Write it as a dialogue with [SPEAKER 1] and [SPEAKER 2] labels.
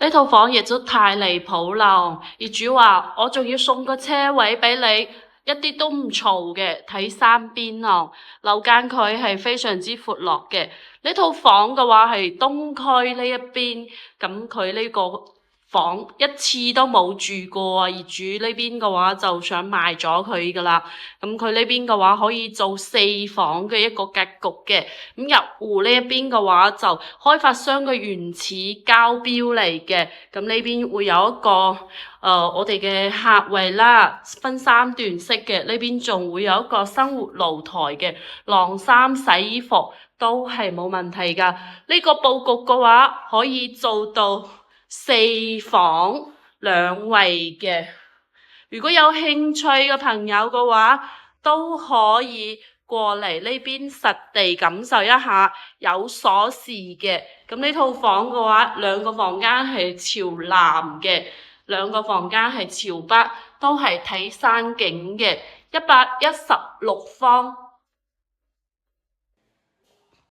[SPEAKER 1] 呢套房亦都太離譜啦！業主話我仲要送個車位俾你，一啲都唔嘈嘅，睇三邊啊，樓間距係非常之闊落嘅。呢套房嘅話係東區呢一邊，咁佢呢個房一次都冇住過啊！業主呢邊嘅話就想賣咗佢噶啦，咁佢呢邊嘅話可以做4房嘅一個格局嘅，咁入戶呢一邊嘅話就開發商嘅原始交標嚟嘅，咁呢邊會有一個我哋嘅客位啦，分3段式嘅，呢邊仲會有一個生活露台嘅，晾衫洗衣服都係冇問題噶。呢個佈局嘅話可以做到4房2衛嘅，如果有興趣嘅朋友嘅話，都可以過嚟呢邊實地感受一下有鎖匙嘅。咁呢套房嘅話，2個房間係朝南嘅，2個房間係朝北，都係睇山景嘅，116方。